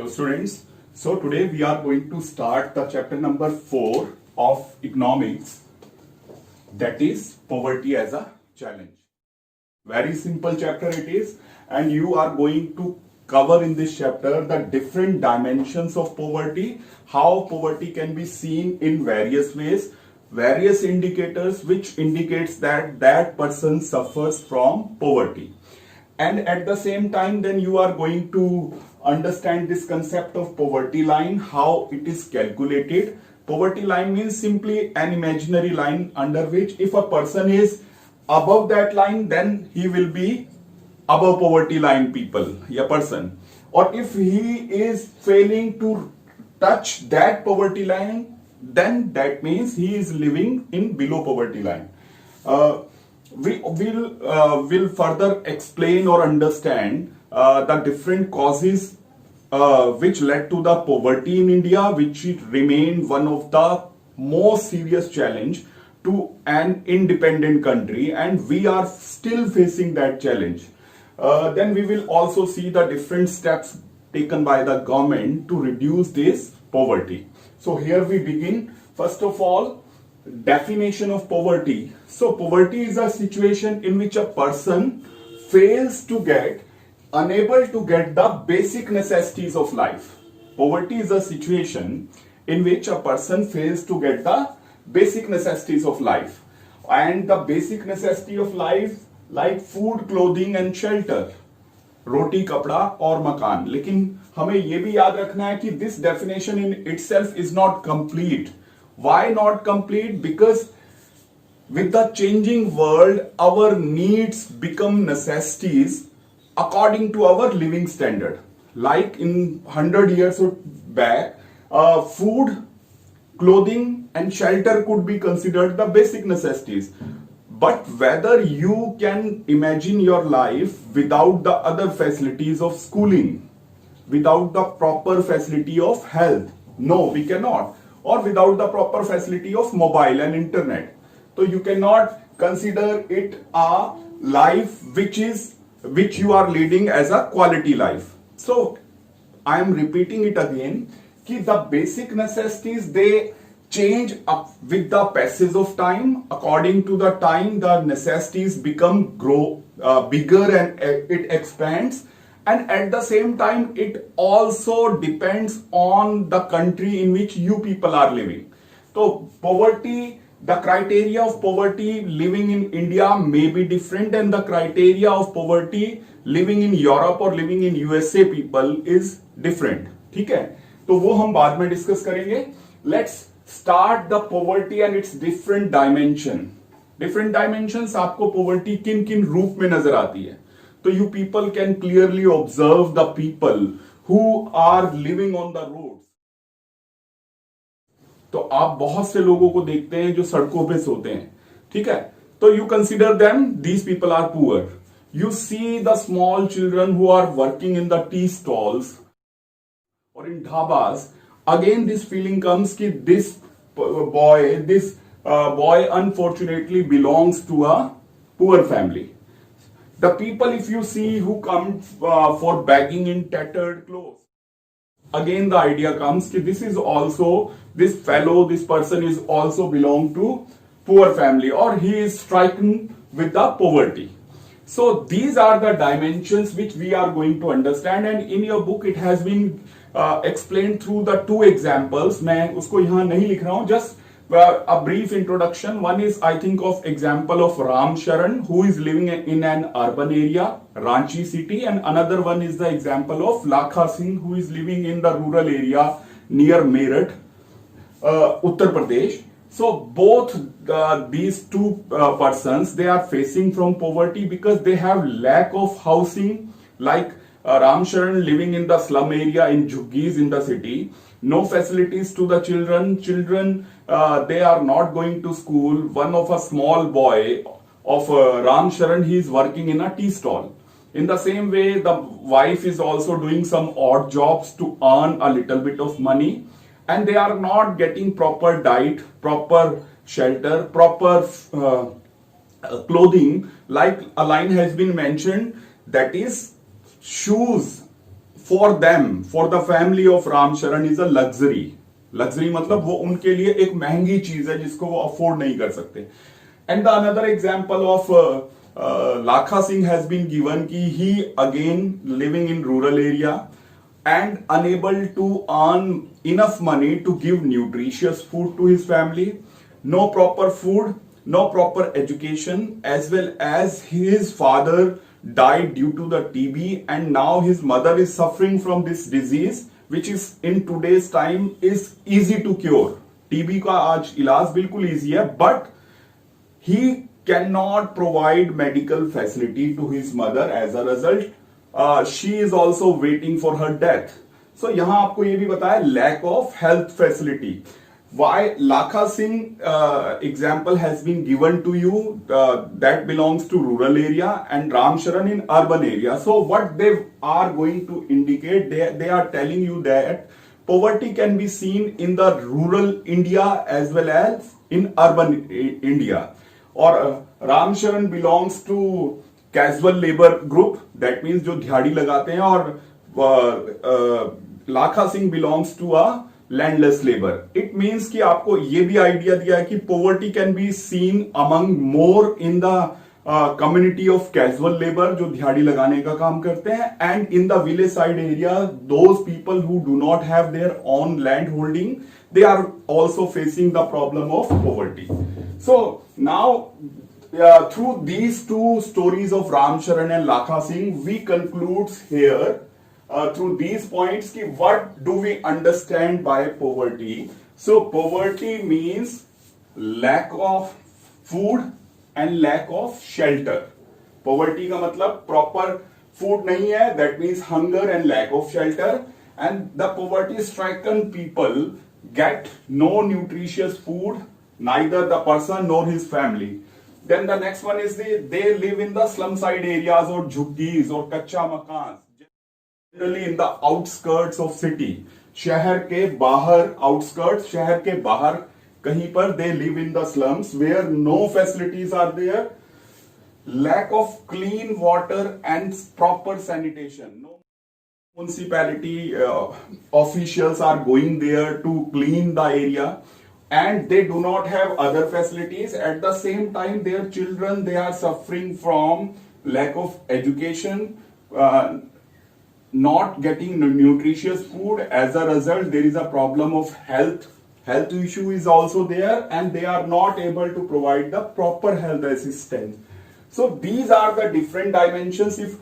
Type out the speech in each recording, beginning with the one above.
Hello students. So today we are going to start the chapter number 4 of economics, that is poverty as a challenge. Very simple chapter it is, and you are going to cover in this chapter the different dimensions of poverty, how poverty can be seen in various ways, various indicators which indicates that that person suffers from poverty. And at the same time then you are going to understand this concept of poverty line, how it is calculated. Poverty line means simply an imaginary line under which if a person is above that line, then he will be above poverty line people, a person. Or if he is failing to touch that poverty line, then that means he is living in below poverty line. We will further explain or understand the different causes which led to the poverty in India, which remained one of the most serious challenge to an independent country, and we are still facing that challenge. Then we will also see the different steps taken by the government to reduce this poverty. So here we begin. First of all, definition of poverty. So poverty is a situation in which a person fails to get, unable to get the basic necessities of life. Poverty is a situation in which a person fails to get the basic necessities of life. And the basic necessity of life like food, clothing and shelter, रोटी कपड़ा और मकान. लेकिन हमें ये भी याद रखना है कि this definition in itself is not complete. Why not complete? Because with the changing world, our needs become necessities according to our living standard. Like in 100 years back, food, clothing and shelter could be considered the basic necessities. But whether you can imagine your life without the other facilities of schooling, without the proper facility of health? No, we cannot. Or without the proper facility of mobile and internet. So you cannot consider it a life which you are leading as a quality life. So I am repeating it again, कि the basic necessities, they change up with the passage of time. According to the time, the necessities become bigger and it expands. And at the same time, it also depends on the country in which you people are living. So poverty, the criteria of poverty living in India may be different, and the criteria of poverty living in Europe or living in USA people is different. ठीक है? तो वो हम बाद में discuss करेंगे. Let's start the poverty and its different dimension. Different dimensions आपको poverty किन किन रूप में नजर आती है. So you people can clearly observe the people who are living on the roads. तो आप बहुत से लोगों को देखते हैं जो सड़कों पे सोते हैं, ठीक है? तो you consider them, these people are poor. You see the small children who are working in the tea stalls or in dhabas. Again, this feeling comes that this boy unfortunately belongs to a poor family. The people, if you see, who come for begging in tattered clothes, again the idea comes that this person is also belong to poor family, or he is stricken with the poverty. So these are the dimensions which we are going to understand, and in your book it has been explained through the two examples. मैं उसको यहाँ नहीं लिख रहा हूँ, just a brief introduction. One is, I think, of example of Ram Sharan, who is living in an urban area, Ranchi city, and another one is the example of Lakha Singh, who is living in the rural area near Meerut, Uttar Pradesh. So both these two persons, they are facing from poverty because they have lack of housing. Like Ram Sharan living in the slum area in Jhuggies in the city, no facilities to the children. They are not going to school. One of a small boy of Ram Sharan, he is working in a tea stall. In the same way, the wife is also doing some odd jobs to earn a little bit of money, and they are not getting proper diet, proper shelter, proper clothing. Like a line has been mentioned, that is shoes for them, for the family of Ramsharan is a luxury. Luxury मतलब वो उनके लिए एक महंगी चीज है जिसको वो अफोर्ड नहीं कर सकते. And the another example of Lakha Singh has been given कि he again living in rural area and unable to earn enough money to give nutritious food to his family, no proper food, no proper education, as well as his father died due to the TB, and now his mother is suffering from this disease which is in today's time is easy to cure. TB का आज इलाज बिल्कुल easy है, but he cannot provide medical facility to his mother. As a result, she is also waiting for her death. So यहां आपको ये भी बताया lack of health facility. Why Lakha Singh example has been given to you, that belongs to rural area, and Ram Sharan in urban area. So what they are going to indicate, they are telling you that poverty can be seen in the rural India as well as in urban India. Or Ram Sharan belongs to casual labour group, that means जो दिहाड़ी लगाते हैं, और Lakha Singh belongs to a landless labour. It means कि आपको ये भी idea दिया है कि poverty can be seen among more in the community of casual labour, जो दिहाड़ी लगाने का काम करते हैं, and in the village side area those people who do not have their own land holding, they are also facing the problem of poverty. So now through these two stories of Ram Charan and Lakha Singh, we conclude here through these points ki what do we understand by poverty. So poverty means lack of food and lack of shelter. Poverty का मतलब proper food नहीं है, that means hunger and lack of shelter, and the poverty stricken people get no nutritious food, neither the person nor his family. Then the next one is they live in the slum side areas or झुग्गीज or कच्चा मकान, generally in the outskirts of city. शहर के बाहर, outskirts, शहर के बाहर कहीं पर they live in the slums where no facilities are there, lack of clean water and proper sanitation. No municipality officials are going there to clean the area, and they do not have other facilities. At the same time, their children, they are suffering from lack of education, not getting nutritious food. As a result, there is a problem of health issue is also there, and they are not able to provide the proper health assistance. So these are the different dimensions. If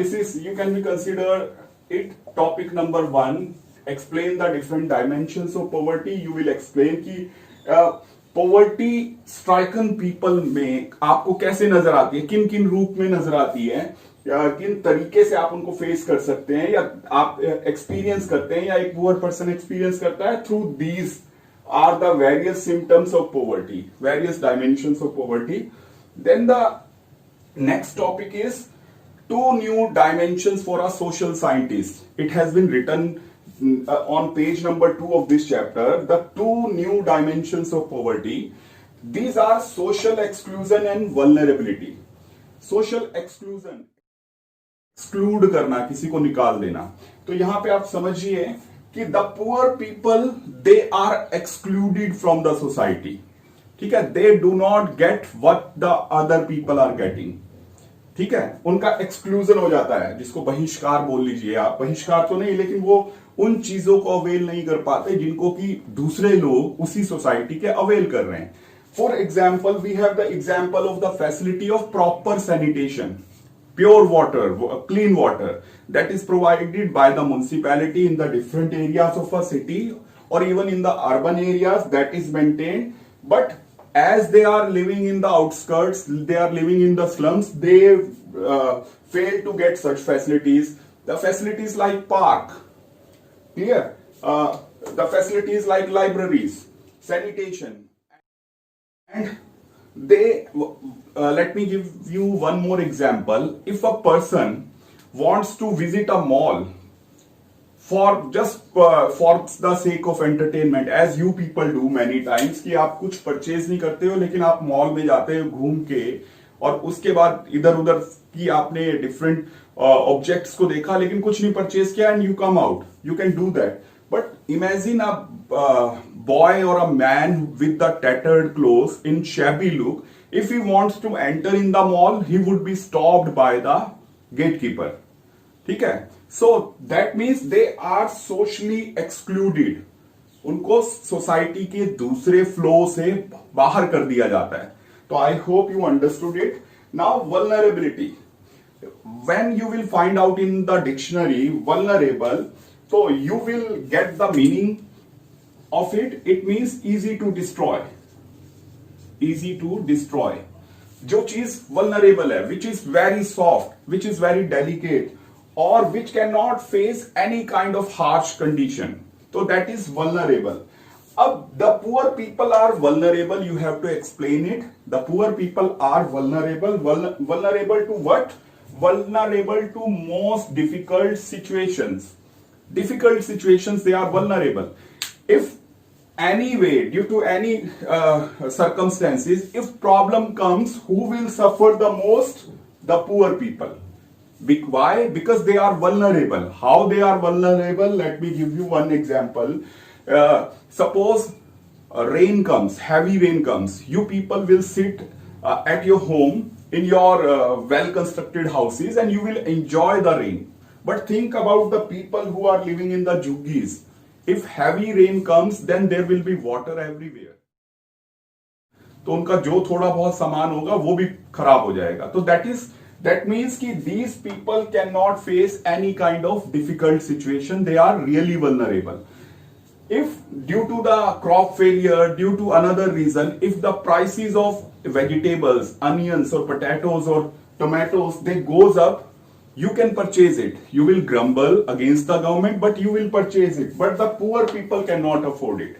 this is, you can consider it topic number 1. Explain the different dimensions of poverty. You will explain कि poverty stricken people में आपको कैसे नजर आती है, किन किन रूप में नजर आती है, किन तरीके से आप उनको फेस कर सकते हैं, या आप एक्सपीरियंस करते हैं, या एक पुअर पर्सन एक्सपीरियंस करता है. Through these are the various symptoms of poverty, various dimensions of poverty. Then the next topic is 2 new dimensions for a social scientist. It has been written on page number 2 of this chapter, the 2 new dimensions of poverty. These are social exclusion and vulnerability. Social exclusion, exclude करना, किसी को निकाल देना. तो यहां पे आप समझिए कि the poor people, they are excluded from the society. ठीक है, they do not get what the other people are getting. ठीक है, उनका एक्सक्लूजन हो जाता है, जिसको बहिष्कार बोल लीजिए आप. बहिष्कार तो नहीं, लेकिन वो उन चीजों को अवेल नहीं कर पाते जिनको कि दूसरे लोग उसी सोसाइटी के अवेल कर रहे हैं. For example, we have the example of the facility of proper sanitation, pure water, clean water that is provided by the municipality in the different areas of a city, or even in the urban areas, that is maintained. But as they are living in the outskirts, they are living in the slums, they fail to get such facilities. The facilities like park, clear, the facilities like libraries, sanitation, and they let me give you one more example. If a person wants to visit a mall for just for the sake of entertainment, as you people do many times, कि आप कुछ purchase नहीं करते हो लेकिन आप mall में जाते हो घूम के और उसके बाद इधर उधर की आपने डिफरेंट ऑब्जेक्ट्स को देखा लेकिन कुछ नहीं परचेज किया and you come out, you can do that. But imagine a boy or a man with the tattered clothes in shabby look. If he wants to enter in the mall, he would be stopped by the gatekeeper. ठीक है. So that means they are socially excluded. उनको society के दूसरे flow से बाहर कर दिया जाता है. तो I hope you understood it. Now vulnerability. When you will find out in the dictionary vulnerable, so you will get the meaning of it. It means easy to destroy. Easy to destroy. जो चीज vulnerable है, which is very soft, which is very delicate, or which cannot face any kind of harsh condition, so that is vulnerable. The poor people are vulnerable. You have to explain it. The poor people are vulnerable. Vulnerable to what? Vulnerable to most difficult situations. Difficult situations, they are vulnerable. If anyway, due to any circumstances, if problem comes, who will suffer the most? The poor people. Why? Because they are vulnerable. How they are vulnerable? Let me give you one example. Suppose rain comes, heavy rain comes. You people will sit at your home in your well-constructed houses and you will enjoy the rain. But think about the people who are living in the juggies. If heavy rain comes, then there will be water everywhere. तो उनका जो थोड़ा बहुत सामान होगा वो भी खराब हो जाएगा. तो that means कि these people cannot face any kind of difficult situation. They are really vulnerable. If due to the crop failure, due to another reason, if the prices of vegetables, onions or potatoes or tomatoes, they goes up, you can purchase it. You will grumble against the government, but you will purchase it. But the poor people cannot afford it.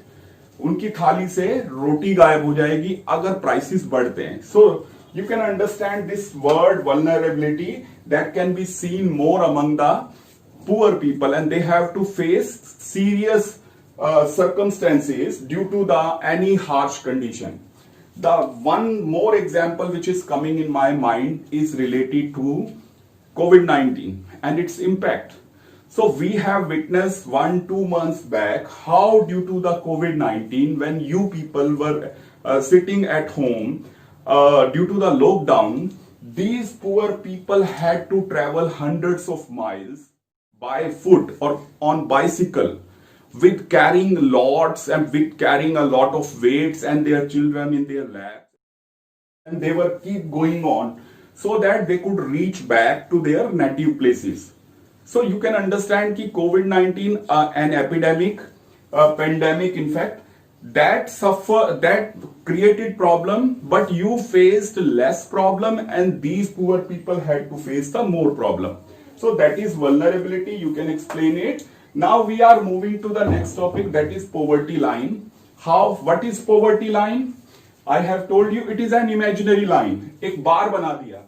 उनकी थाली से रोटी गायब हो जाएगी अगर prices बढ़ते हैं. So you can understand this word vulnerability that can be seen more among the poor people, and they have to face serious circumstances due to any harsh condition. The one more example which is coming in my mind is related to COVID-19 and its impact. So we have witnessed 1-2 months back how due to the COVID-19, when you people were sitting at home due to the lockdown, these poor people had to travel hundreds of miles by foot or on bicycle, with carrying lots and with carrying a lot of weights and their children in their laps, and they were keep going on so that they could reach back to their native places. So you can understand कि COVID-19 an epidemic, pandemic in fact, that created problem, but you faced less problem and these poor people had to face the more problem. So that is vulnerability. You can explain it. Now we are moving to the next topic, that is poverty line. What is poverty line? I have told you it is an imaginary line. एक बार बना दिया.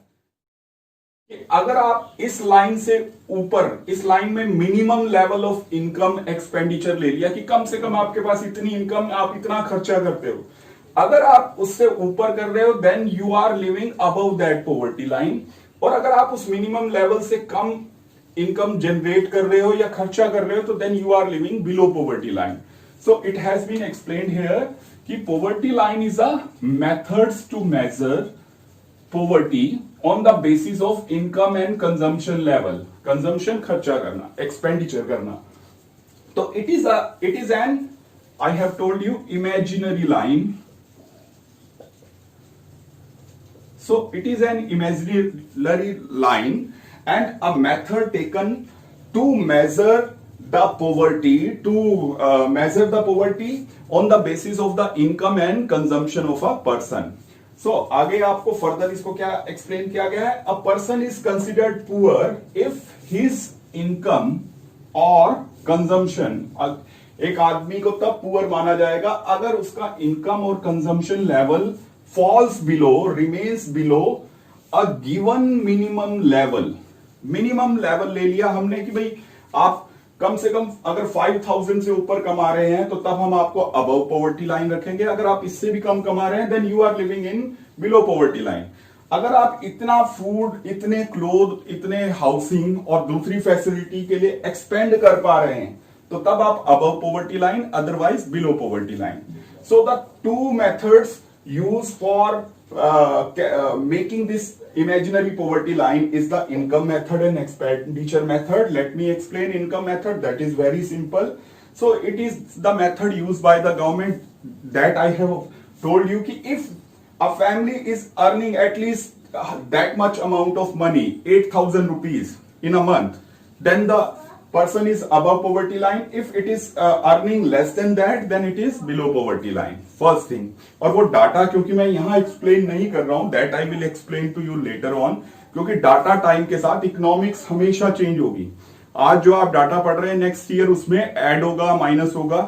अगर आप इस line से ऊपर, इस line में minimum level of income expenditure ले लिया कि कम से कम आपके पास इतनी इनकम, आप इतना खर्चा करते हो. अगर आप उससे ऊपर कर रहे हो, then you are living above that poverty line. और अगर आप उस मिनिमम लेवल से कम इनकम जनरेट कर रहे हो या खर्चा कर रहे हो, तो then you are living below poverty line. So it has been explained here कि poverty line is a methods to measure poverty on the basis of income and consumption level. Consumption खर्चा करना, expenditure करना. तो it is an, I have told you, imaginary line. So it is an imaginary line and a method taken to measure the poverty, measure the poverty on the basis of the income and consumption of a person. So आगे आपको further इसको क्या explain किया गया है? A person is considered poor if his income और consumption, एक आदमी को तब पुअर माना जाएगा अगर उसका इनकम और consumption level falls below, remains below a given minimum level. Minimum level ले लिया हमने कि भाई आप कम से कम अगर 5,000 से ऊपर कमा रहे हैं तो तब हम आपको अबव पॉवर्टी लाइन रखेंगे. अगर आप इससे भी कम कमा रहे हैं, then you are living in below poverty line. अगर आप इतना फूड, इतने क्लोथ, इतने हाउसिंग और दूसरी फैसिलिटी के लिए एक्सपेंड कर पा रहे हैं तो तब आप above poverty line, otherwise below poverty line. So the two methods use for making this imaginary poverty line is the income method and expenditure method. Let me explain income method. That is very simple. So it is the method used by the government that I have told you ki if a family is earning at least that much amount of money, 8,000 rupees in a month, then the person is above poverty line. If it is earning less than that, then it is below poverty line. First thing. और वो data क्योंकि मैं यहाँ explain नहीं कर रहा हूं, that I will explain to you later on, क्योंकि डाटा टाइम के साथ इकोनॉमिक्स हमेशा चेंज होगी. आज जो आप डाटा पढ़ रहे हैं नेक्स्ट ईयर उसमें ऐड होगा, माइनस होगा,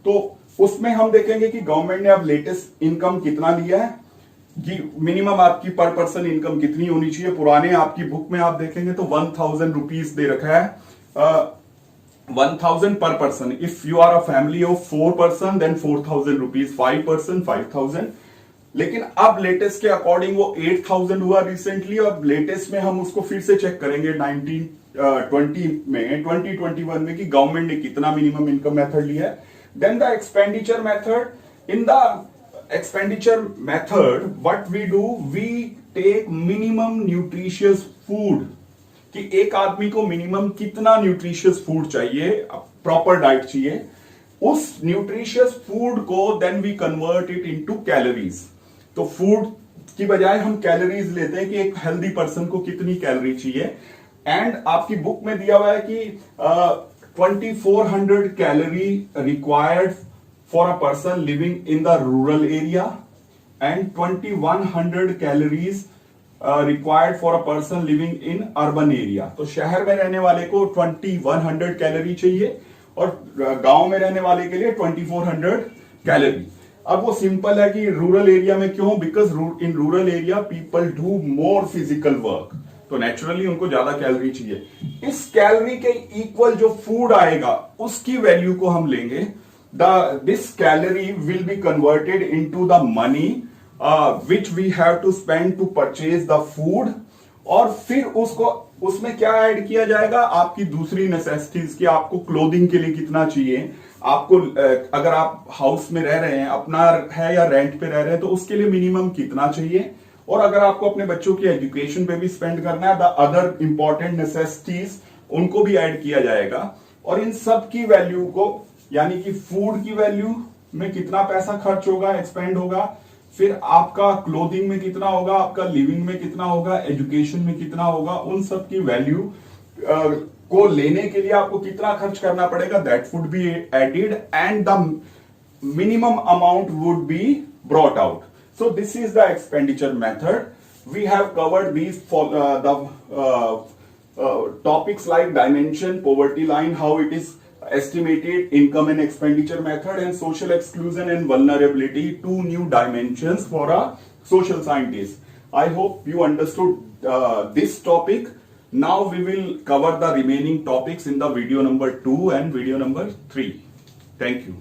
तो उसमें हम देखेंगे कि गवर्नमेंट ने अब लेटेस्ट इनकम कितना लिया है, कि मिनिमम आपकी पर पर्सन इनकम कितनी होनी चाहिए. पुराने आपकी बुक में आप देखेंगे तो 1,000 रुपीज दे रखा है, 1,000 per person. If you are a family of 4 person, then 4,000 rupees. 5 person 5,000. लेकिन अब लेटेस्ट के अकॉर्डिंग वो 8,000 हुआ रिसेंटली. अब लेटेस्ट में हम उसको फिर से चेक करेंगे 2021 में कि गवर्नमेंट ने कितना मिनिमम इनकम मेथड लिया है. Then the expenditure method. In the expenditure method what we do, we take minimum nutritious food, कि एक आदमी को मिनिमम कितना न्यूट्रिशियस फूड चाहिए, प्रॉपर डाइट चाहिए. उस न्यूट्रिशियस फूड को then we convert it into calories. तो फूड की बजाय हम कैलोरीज लेते हैं कि एक हेल्दी पर्सन को कितनी कैलोरी चाहिए. एंड आपकी बुक में दिया हुआ है कि 2400 calorie required for a person living in the rural area and 2100 calories required for a person living in urban area. तो शहर में रहने वाले को 2100 कैलोरी चाहिए और गांव में रहने वाले के लिए 2400 कैलोरी. अब वो सिंपल है कि रूरल एरिया में क्यों, because in rural area people do more physical work, तो नेचुरली उनको ज्यादा कैलोरी चाहिए. इस कैलोरी के इक्वल जो फूड आएगा उसकी वैल्यू को हम लेंगे. This calorie will be converted into the money which we have to spend to purchase the food. और फिर उसको उसमें क्या ऐड किया जाएगा, आपकी दूसरी नेसेसिटीज की, आपको क्लोथिंग के लिए कितना चाहिए, आपको अगर आप हाउस में रह रहे हैं, अपना है या रेंट पे रह रहे हैं, तो उसके लिए मिनिमम कितना चाहिए. और अगर आपको अपने बच्चों की एजुकेशन पे भी स्पेंड करना है, द अदर इंपॉर्टेंट नेसेसिटीज उनको भी ऐड किया जाएगा. और इन सब की वैल्यू को, यानी कि फूड की वैल्यू में कितना पैसा खर्च होगा, एक्सपेंड होगा, फिर आपका क्लोथिंग में कितना होगा, आपका लिविंग में कितना होगा, एजुकेशन में कितना होगा, उन सब की वैल्यू को लेने के लिए आपको कितना खर्च करना पड़ेगा, that would be added and the minimum amount would be brought out. So this is the expenditure method. We have covered these topics like dimension, poverty line, how it is estimated, income and expenditure method, and social exclusion and vulnerability, 2 new dimensions for a social scientist. I hope you understood this topic. Now we will cover the remaining topics in the video number 2 and video number 3. Thank you.